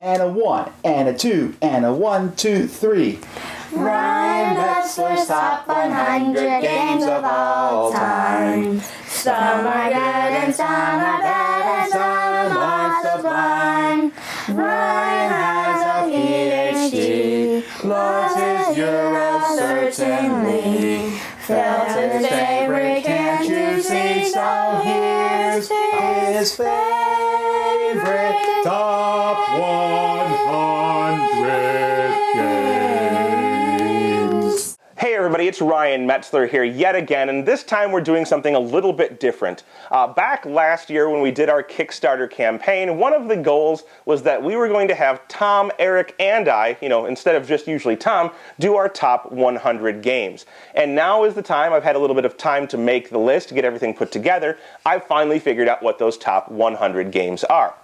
And a 1, and a 2, and a 1, 2, 3. Ryan Metzler's top 100 games of all time. Some are good and some are bad and some are sublime. Ryan has a PhD, loves his Euro certainly. Felt his favorite, can't you see? So here's his favorite Top 100 games. Hey everybody, it's Ryan Metzler here yet again, and this time we're doing something a little bit different. Back last year when we did our Kickstarter campaign, one of the goals was that we were going to have Tom, Eric, and I, instead of just usually Tom, do our top 100 games. And now is the time. I've had a little bit of time to make the list, to get everything put together. I've finally figured out what those top 100 games are.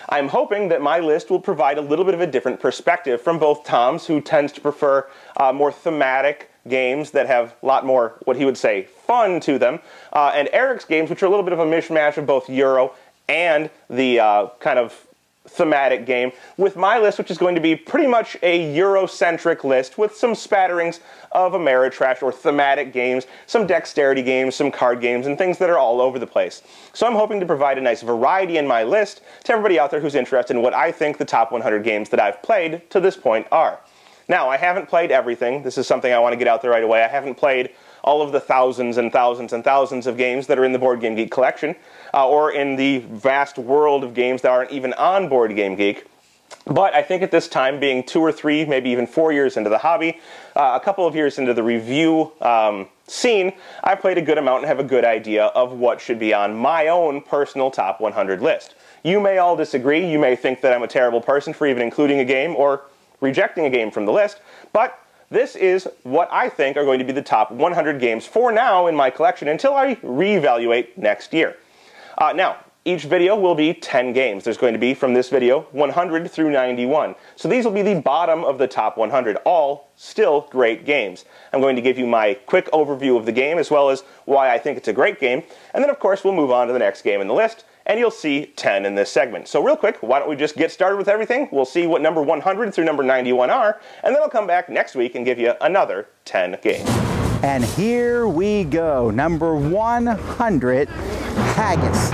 I'm hoping that my list will provide a little bit of a different perspective from both Tom's, who tends to prefer more thematic games that have a lot more, what he would say, fun to them, and Eric's games, which are a little bit of a mishmash of both Euro and the kind of thematic game, with my list, which is going to be pretty much a Euro-centric list with some spatterings of Ameritrash or thematic games, some dexterity games, some card games, and things that are all over the place. So I'm hoping to provide a nice variety in my list to everybody out there who's interested in what I think the top 100 games that I've played to this point are. Now, I haven't played everything. This is something I want to get out there right away. I haven't played all of the thousands and thousands and thousands of games that are in the Board Game Geek collection, or in the vast world of games that aren't even on Board Game Geek. But I think at this time, being 2 or 3, maybe even 4 years into the hobby, a couple of years into the review scene, I've played a good amount and have a good idea of what should be on my own personal top 100 list. You may all disagree. You may think that I'm a terrible person for even including a game or rejecting a game from the list, but this is what I think are going to be the top 100 games for now in my collection until I reevaluate next year. Now, each video will be 10 games. There's going to be, from this video, 100 through 91. So these will be the bottom of the top 100, all still great games. I'm going to give you my quick overview of the game, as well as why I think it's a great game, and then of course we'll move on to the next game in the list, and you'll see 10 in this segment. So real quick, why don't we just get started with everything? We'll see what number 100 through number 91 are, and then I'll come back next week and give you another 10 games. And here we go. Number 100, Haggis.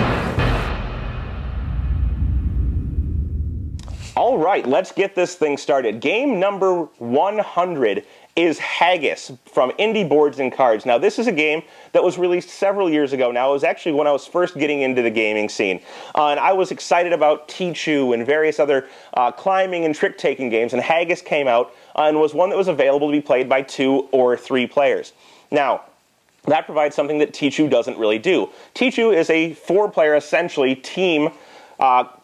All right, let's get this thing started. Game number 100 is Haggis from Indie Boards and Cards. Now, this is a game that was released several years ago now. It was actually when I was first getting into the gaming scene. And I was excited about Tichu and various other climbing and trick-taking games, and Haggis came out and was one that was available to be played by 2 or 3 players. Now, that provides something that Tichu doesn't really do. Tichu is a 4-player, essentially, team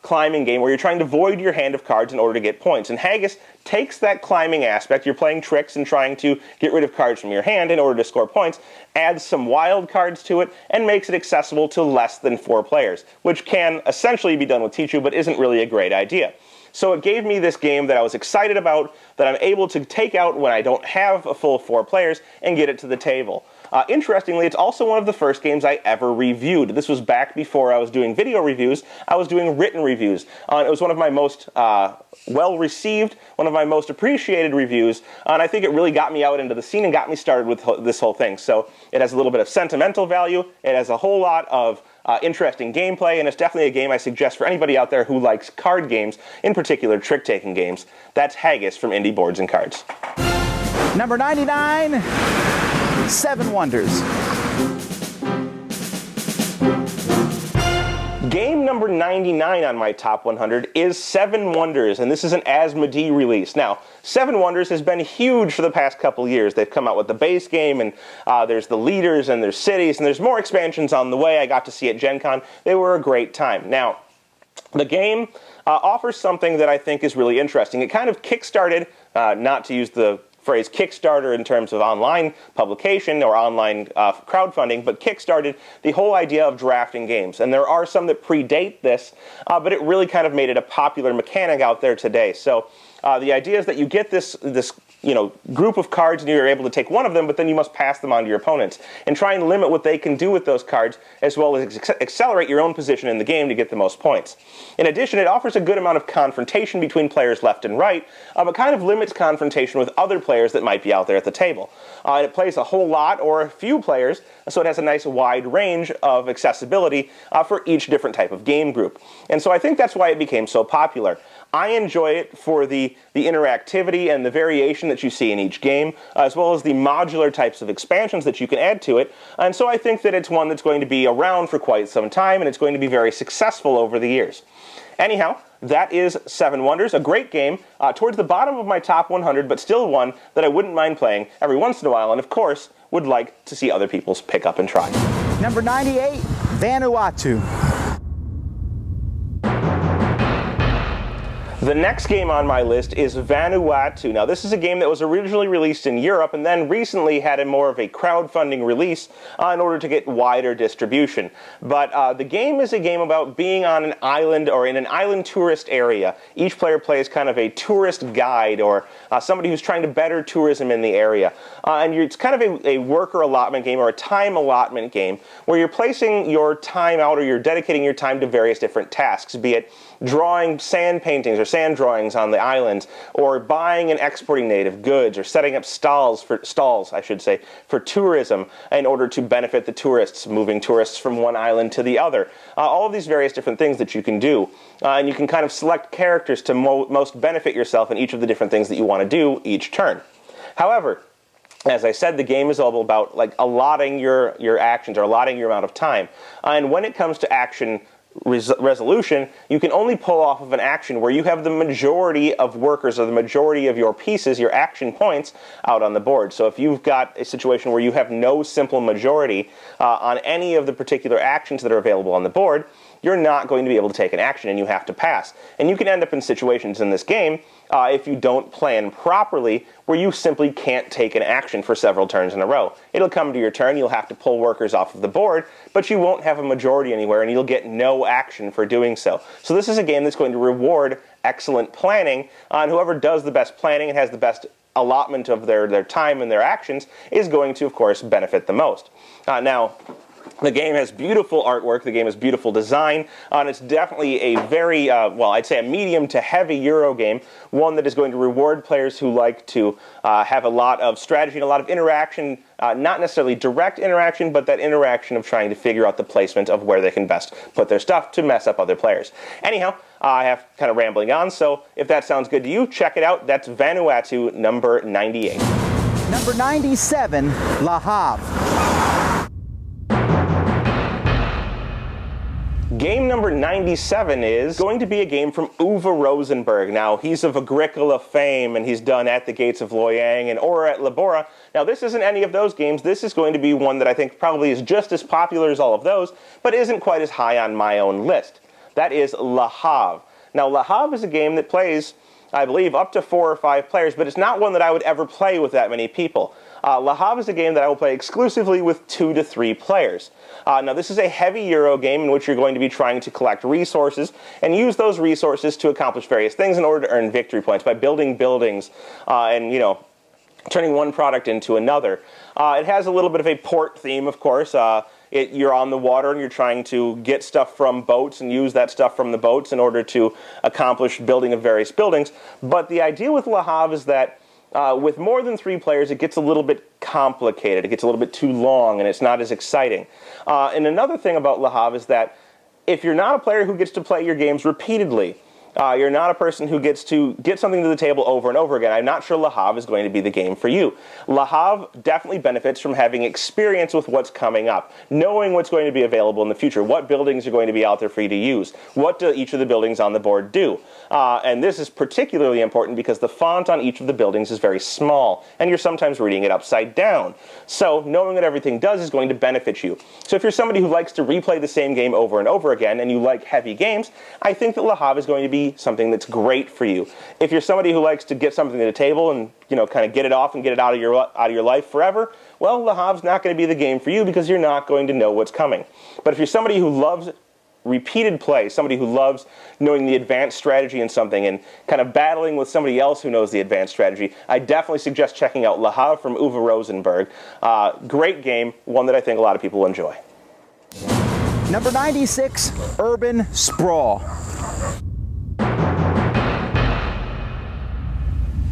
climbing game where you're trying to void your hand of cards in order to get points. And Haggis takes that climbing aspect, you're playing tricks and trying to get rid of cards from your hand in order to score points, adds some wild cards to it, and makes it accessible to less than 4 players, which can essentially be done with Tichu, but isn't really a great idea. So it gave me this game that I was excited about, that I'm able to take out when I don't have a full 4 players, and get it to the table. Interestingly, it's also one of the first games I ever reviewed. This was back before I was doing video reviews. I was doing written reviews. It was one of my most well-received, one of my most appreciated reviews, and I think it really got me out into the scene and got me started with this whole thing. So it has a little bit of sentimental value, it has a whole lot of interesting gameplay, and it's definitely a game I suggest for anybody out there who likes card games, in particular trick-taking games. That's Haggis from Indie Boards and Cards. Number 99, 7 Wonders. Game number 99 on my top 100 is 7 Wonders, and this is an Asmodee release. Now, 7 Wonders has been huge for the past couple years. They've come out with the base game, and there's the leaders, and there's cities, and there's more expansions on the way. I got to see at Gen Con. They were a great time. Now, the game offers something that I think is really interesting. It kind of kickstarted, not to use the phrase Kickstarter in terms of online publication or online crowdfunding, but kickstarted the whole idea of drafting games. And there are some that predate this, but it really kind of made it a popular mechanic out there today. So the idea is that you get this group of cards, and you're able to take one of them, but then you must pass them on to your opponents and try and limit what they can do with those cards, as well as accelerate your own position in the game to get the most points. In addition, it offers a good amount of confrontation between players left and right, but kind of limits confrontation with other players that might be out there at the table. And it plays a whole lot or a few players, so it has a nice wide range of accessibility for each different type of game group. And so I think that's why it became so popular. I enjoy it for the interactivity and the variation that you see in each game, as well as the modular types of expansions that you can add to it. And so I think that it's one that's going to be around for quite some time, and it's going to be very successful over the years. Anyhow, that is Seven Wonders, a great game, towards the bottom of my top 100, but still one that I wouldn't mind playing every once in a while, and of course, would like to see other people pick up and try. Number 98, Vanuatu. The next game on my list is Vanuatu. Now, this is a game that was originally released in Europe and then recently had a more of a crowdfunding release in order to get wider distribution. But the game is a game about being on an island or in an island tourist area. Each player plays kind of a tourist guide or somebody who's trying to better tourism in the area. And it's kind of a worker allotment game or a time allotment game where you're placing your time out or you're dedicating your time to various different tasks, be it drawing sand paintings or sand drawings on the islands, or buying and exporting native goods, or setting up stalls for tourism in order to benefit the tourists, moving tourists from one island to the other. All of these various different things that you can do, and you can kind of select characters to most benefit yourself in each of the different things that you want to do each turn. However, as I said, the game is all about allotting your actions or allotting your amount of time. And when it comes to action resolution, you can only pull off of an action where you have the majority of workers or the majority of your pieces, your action points, out on the board. So if you've got a situation where you have no simple majority on any of the particular actions that are available on the board, you're not going to be able to take an action and you have to pass. And you can end up in situations in this game, if you don't plan properly, where you simply can't take an action for several turns in a row. It'll come to your turn, you'll have to pull workers off of the board, but you won't have a majority anywhere and you'll get no action for doing so. So this is a game that's going to reward excellent planning, and whoever does the best planning and has the best allotment of their time and their actions is going to, of course, benefit the most. Now, the game has beautiful artwork, the game has beautiful design, and it's definitely a very, I'd say a medium to heavy Euro game, one that is going to reward players who like to have a lot of strategy and a lot of interaction, not necessarily direct interaction, but that interaction of trying to figure out the placement of where they can best put their stuff to mess up other players. Anyhow, I have kind of rambling on, so if that sounds good to you, check it out. That's Vanuatu, number 98. Number 97, Le Havre. Game number 97 is going to be a game from Uwe Rosenberg. Now, he's of Agricola fame, and he's done At the Gates of Loyang and Ora et Labora. Now, this isn't any of those games. This is going to be one that I think probably is just as popular as all of those, but isn't quite as high on my own list. That is Le Havre. Now, Le Havre is a game that plays, I believe, up to 4 or 5 players, but it's not one that I would ever play with that many people. Le Havre is a game that I will play exclusively with 2 to 3 players. Now, this is a heavy Euro game in which you're going to be trying to collect resources and use those resources to accomplish various things in order to earn victory points by building buildings and, turning one product into another. It has a little bit of a port theme, of course. You're on the water and you're trying to get stuff from boats and use that stuff from the boats in order to accomplish building of various buildings. But the idea with Le Havre is that with more than 3 players, it gets a little bit complicated. It gets a little bit too long, and it's not as exciting. And another thing about Le Havre is that if you're not a player who gets to play your games repeatedly, you're not a person who gets to get something to the table over and over again, I'm not sure Le Havre is going to be the game for you. Le Havre definitely benefits from having experience with what's coming up, knowing what's going to be available in the future, what buildings are going to be out there for you to use, what do each of the buildings on the board do. And this is particularly important because the font on each of the buildings is very small, and you're sometimes reading it upside down. So knowing what everything does is going to benefit you. So if you're somebody who likes to replay the same game over and over again, and you like heavy games, I think that Le Havre is going to be something that's great for you. If you're somebody who likes to get something to the table and kind of get it off and get it out of your life forever, well, Le Havre's not going to be the game for you because you're not going to know what's coming. But if you're somebody who loves repeated play, somebody who loves knowing the advanced strategy in something and kind of battling with somebody else who knows the advanced strategy, I definitely suggest checking out Le Havre from Uwe Rosenberg. Great game, one that I think a lot of people will enjoy. Number 96, Urban Sprawl.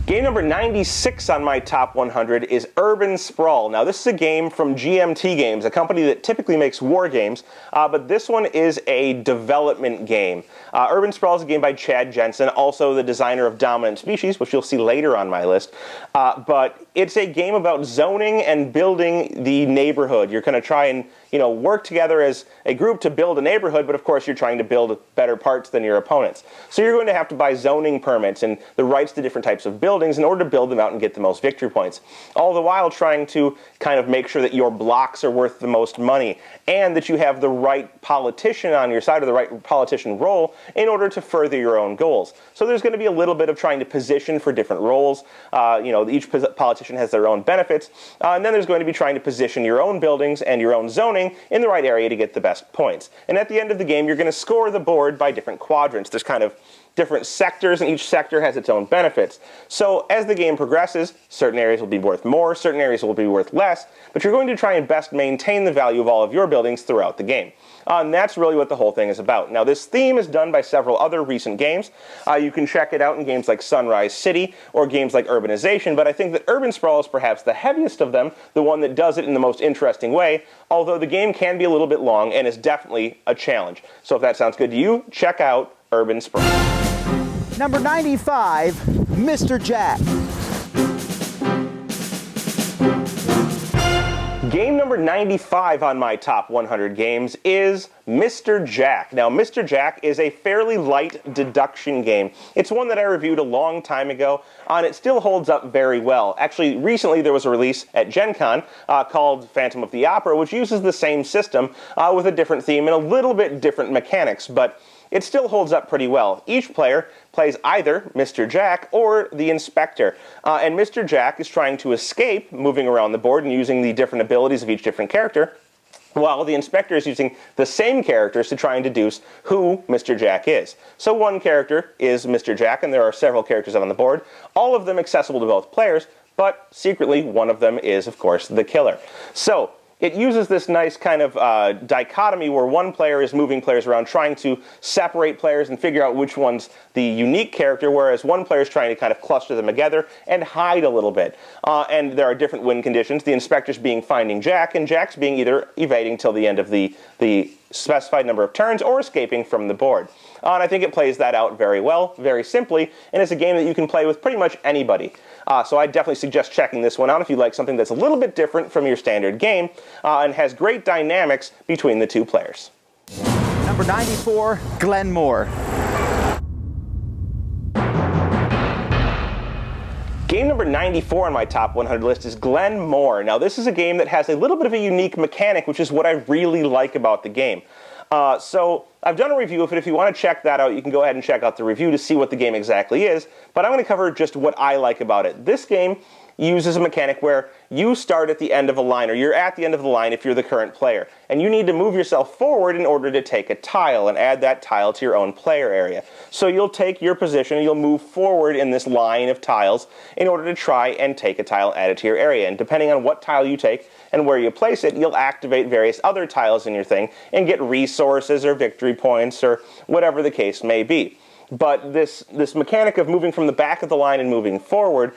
Game number 96 on my top 100 is Urban Sprawl. Now, this is a game from GMT Games, a company that typically makes war games, but this one is a development game. Urban Sprawl is a game by Chad Jensen, also the designer of Dominant Species, which you'll see later on my list. But it's a game about zoning and building the neighborhood. You're going to try and work together as a group to build a neighborhood, but of course you're trying to build better parts than your opponents. So you're going to have to buy zoning permits and the rights to different types of buildings in order to build them out and get the most victory points. All the while trying to kind of make sure that your blocks are worth the most money and that you have the right politician on your side or the right politician role in order to further your own goals. So there's going to be a little bit of trying to position for different roles. Each politician has their own benefits. And then there's going to be trying to position your own buildings and your own zoning in the right area to get the best points. And at the end of the game, you're going to score the board by different quadrants. There's kind of different sectors, and each sector has its own benefits. So as the game progresses, certain areas will be worth more, certain areas will be worth less, but you're going to try and best maintain the value of all of your buildings throughout the game. And that's really what the whole thing is about. Now, this theme is done by several other recent games. You can check it out in games like Sunrise City or games like Urbanization, but I think that Urban Sprawl is perhaps the heaviest of them, the one that does it in the most interesting way, although the game can be a little bit long and is definitely a challenge. So if that sounds good to you, check out Urban Sprawl. Number 95, Mr. Jack. Game number 95 on my top 100 games is Mr. Jack. Now, Mr. Jack is a fairly light deduction game. It's one that I reviewed a long time ago, and it still holds up very well. Actually, recently there was a release at Gen Con called Phantom of the Opera, which uses the same system with a different theme and a little bit different mechanics, but it still holds up pretty well. Each player plays either Mr. Jack or the Inspector. And Mr. Jack is trying to escape, moving around the board and using the different abilities of each different character, while the Inspector is using the same characters to try and deduce who Mr. Jack is. So one character is Mr. Jack, and there are several characters on the board, all of them accessible to both players, but secretly one of them is, of course, the killer. So it uses this nice kind of dichotomy where one player is moving players around, trying to separate players and figure out which one's the unique character, whereas one player is trying to kind of cluster them together and hide a little bit. And there are different win conditions. The Inspector's being finding Jack, and Jack's being either evading till the end of the specified number of turns or escaping from the board. And I think it plays that out very well, very simply, and it's a game that you can play with pretty much anybody. So I definitely suggest checking this one out if you like something that's a little bit different from your standard game and has great dynamics between the two players. Number 94, Glenmore. Game number 94 on my top 100 list is Glenmore. Now, this is a game that has a little bit of a unique mechanic, which is what I really like about the game. So I've done a review of it. If you want to check that out, you can go ahead and check out the review to see what the game exactly is. But I'm going to cover just what I like about it. This game uses a mechanic where you start at the end of a line, or you're at the end of the line if you're the current player, and you need to move yourself forward in order to take a tile and add that tile to your own player area. So you'll take your position and you'll move forward in this line of tiles in order to try and take a tile and add it to your area. And depending on what tile you take and where you place it, you'll activate various other tiles in your thing and get resources or victory points or whatever the case may be. But this mechanic of moving from the back of the line and moving forward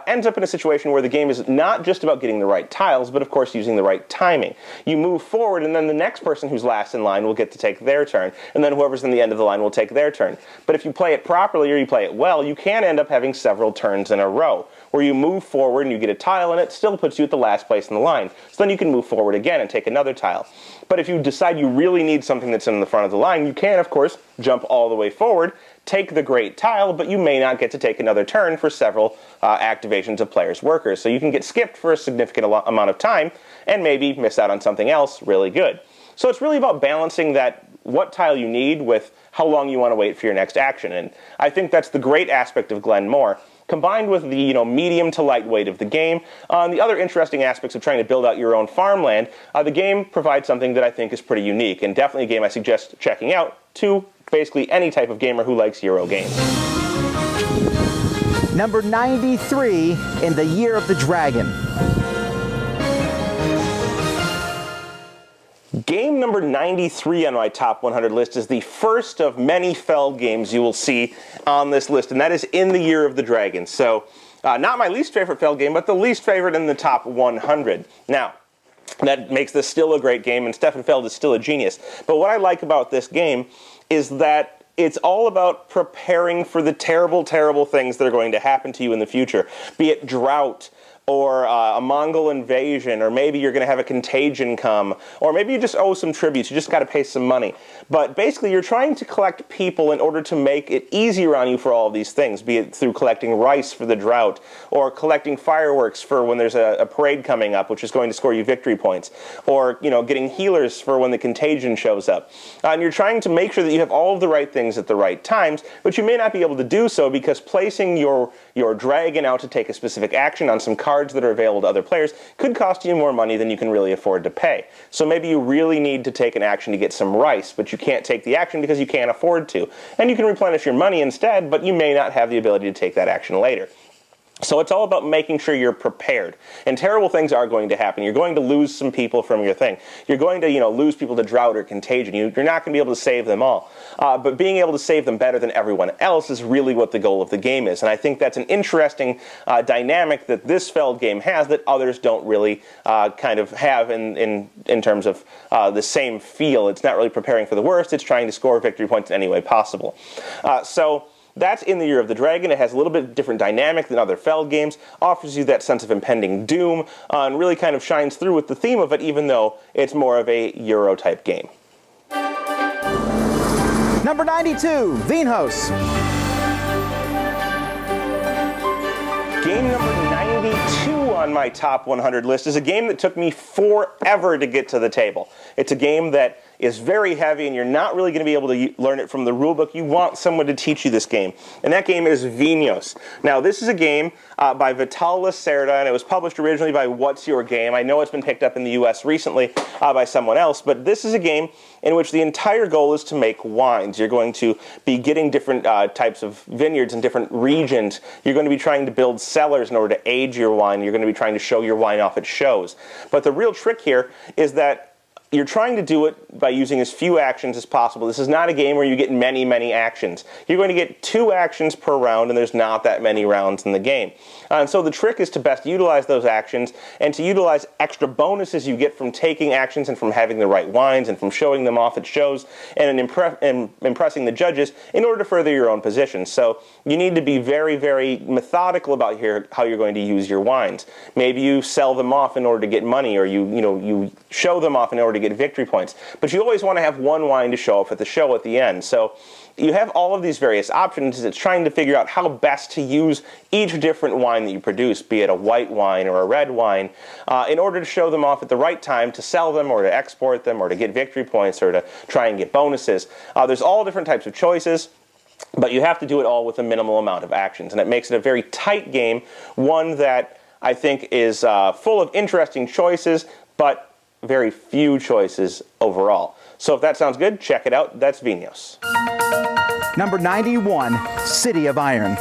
ends up in a situation where the game is not just about getting the right tiles, but of course using the right timing. You move forward, and then the next person who's last in line will get to take their turn, and then whoever's in the end of the line will take their turn. But if you play it properly or you play it well, you can end up having several turns in a row, where you move forward and you get a tile, and it still puts you at the last place in the line. So then you can move forward again and take another tile. But if you decide you really need something that's in the front of the line, you can, of course, jump all the way forward, take the great tile, but you may not get to take another turn for several activations of players' workers. So you can get skipped for a significant amount of time and maybe miss out on something else really good. So it's really about balancing that what tile you need with how long you want to wait for your next action. And I think that's the great aspect of Glenmore. combined with the medium to lightweight of the game, and the other interesting aspects of trying to build out your own farmland, the game provides something that I think is pretty unique, and definitely a game I suggest checking out to basically any type of gamer who likes Euro games. Number 93 in the Year of the Dragon. Game number 93 on my top 100 list is the first of many Feld games you will see on this list, and that is In the Year of the Dragon. So, not my least favorite Feld game, but the least favorite in the top 100. Now, that makes this still a great game, and Stefan Feld is still a genius. But what I like about this game is that it's all about preparing for the terrible, terrible things that are going to happen to you in the future, be it drought, or a Mongol invasion, or maybe you're going to have a contagion come, or maybe you just owe some tributes, you just got to pay some money. But basically you're trying to collect people in order to make it easier on you for all of these things, be it through collecting rice for the drought, or collecting fireworks for when there's a parade coming up, which is going to score you victory points, or getting healers for when the contagion shows up. And you're trying to make sure that you have all of the right things at the right times, but you may not be able to do so because placing your dragon out to take a specific action on some cards that are available to other players could cost you more money than you can really afford to pay. So maybe you really need to take an action to get some rice, but you can't take the action because you can't afford to. And you can replenish your money instead, but you may not have the ability to take that action later. So it's all about making sure you're prepared. And terrible things are going to happen. You're going to lose some people from your thing. You're going to, lose people to drought or contagion. You're not going to be able to save them all. But being able to save them better than everyone else is really what the goal of the game is. And I think that's an interesting dynamic that this Feld game has that others don't really kind of have in terms of the same feel. It's not really preparing for the worst. It's trying to score victory points in any way possible. So that's In the Year of the Dragon. It has a little bit different dynamic than other Feld games, offers you that sense of impending doom, and really kind of shines through with the theme of it, even though it's more of a Euro-type game. Number 92, Vinhos. Game number 92 on my top 100 list is a game that took me forever to get to the table. It's a game that is very heavy, and you're not really going to be able to learn it from the rulebook. You want someone to teach you this game, and that game is Vinhos. Now, this is a game by Vital Lacerda, and it was published originally by What's Your Game. I know it's been picked up in the U.S. recently by someone else, but this is a game in which the entire goal is to make wines. You're going to be getting different types of vineyards in different regions. You're going to be trying to build cellars in order to age your wine. You're going to be trying to show your wine off at shows. But the real trick here is that you're trying to do it by using as few actions as possible. This is not a game where you get many, many actions. You're going to get 2 actions per round, and there's not that many rounds in the game. And so the trick is to best utilize those actions and to utilize extra bonuses you get from taking actions and from having the right wines and from showing them off at shows and impressing the judges in order to further your own position. So you need to be very, very methodical about how you're going to use your wines. Maybe you sell them off in order to get money, or you show them off in order to get victory points. But you always want to have one wine to show off at the show at the end. So you have all of these various options. It's trying to figure out how best to use each different wine that you produce, be it a white wine or a red wine, in order to show them off at the right time, to sell them or to export them or to get victory points or to try and get bonuses. There's all different types of choices, but you have to do it all with a minimal amount of actions. And it makes it a very tight game, one that I think is full of interesting choices, but very few choices overall. So if that sounds good, check it out. That's Vinhos. Number 91, City of Iron.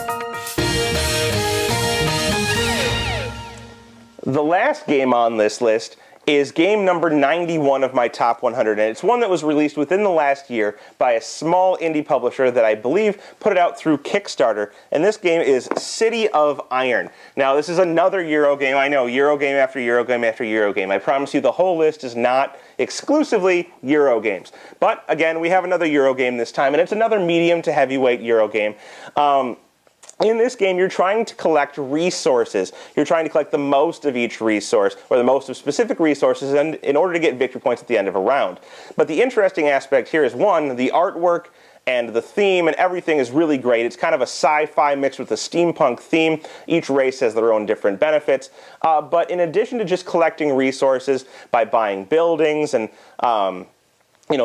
The last game on this list is game number 91 of my top 100, and it's one that was released within the last year by a small indie publisher that I believe put it out through Kickstarter, and this game is City of Iron. Now, this is another Euro game. I know, Euro game after Euro game after Euro game. I promise you the whole list is not exclusively Euro games. But, again, we have another Euro game this time, and it's another medium to heavyweight Euro game. In this game, you're trying to collect resources. You're trying to collect the most of each resource, or the most of specific resources, in order to get victory points at the end of a round. But the interesting aspect here is, one, the artwork and the theme and everything is really great. It's kind of a sci-fi mixed with a steampunk theme. Each race has their own different benefits. But in addition to just collecting resources by buying buildings and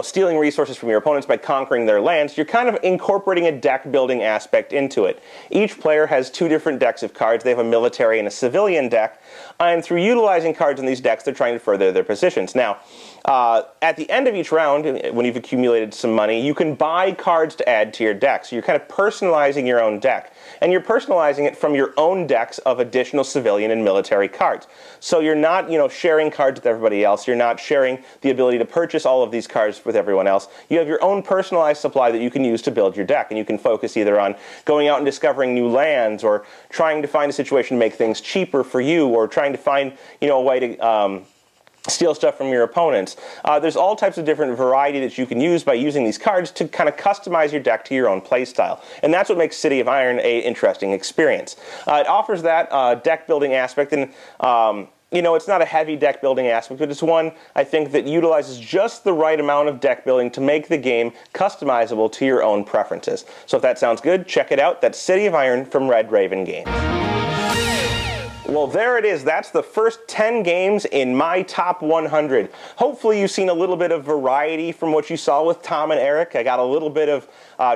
stealing resources from your opponents by conquering their lands, you're kind of incorporating a deck building aspect into it. Each player has 2 different decks of cards. They have a military and a civilian deck, and through utilizing cards in these decks, they're trying to further their positions. Now, at the end of each round, when you've accumulated some money, you can buy cards to add to your deck. So you're kind of personalizing your own deck. And you're personalizing it from your own decks of additional civilian and military cards. So you're not, sharing cards with everybody else. You're not sharing the ability to purchase all of these cards with everyone else. You have your own personalized supply that you can use to build your deck. And you can focus either on going out and discovering new lands, or trying to find a situation to make things cheaper for you, or trying to find, a way to steal stuff from your opponents. There's all types of different variety that you can use by using these cards to kind of customize your deck to your own playstyle. And that's what makes City of Iron an interesting experience. It offers that deck building aspect, and it's not a heavy deck building aspect, but it's one, I think, that utilizes just the right amount of deck building to make the game customizable to your own preferences. So if that sounds good, check it out. That's City of Iron from Red Raven Games. Well, there it is. That's the first 10 games in my top 100. Hopefully you've seen a little bit of variety from what you saw with Tom and Eric. I got a little bit of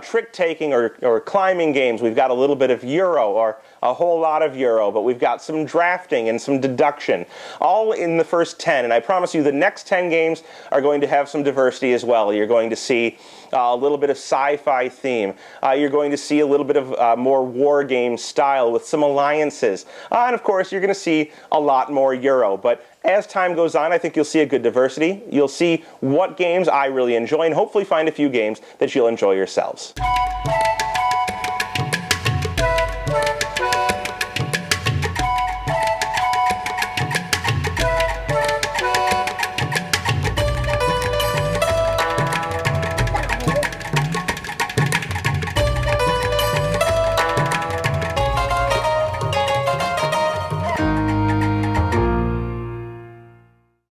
trick-taking or climbing games. We've got a little bit of Euro, or a whole lot of Euro, but we've got some drafting and some deduction, all in the first 10. And I promise you the next 10 games are going to have some diversity as well. You're going to see a little bit of sci-fi theme. You're going to see a little bit of more war game style with some alliances. And of course, you're going to see a lot more Euro. But as time goes on, I think you'll see a good diversity. You'll see what games I really enjoy, and hopefully find a few games that you'll enjoy yourselves.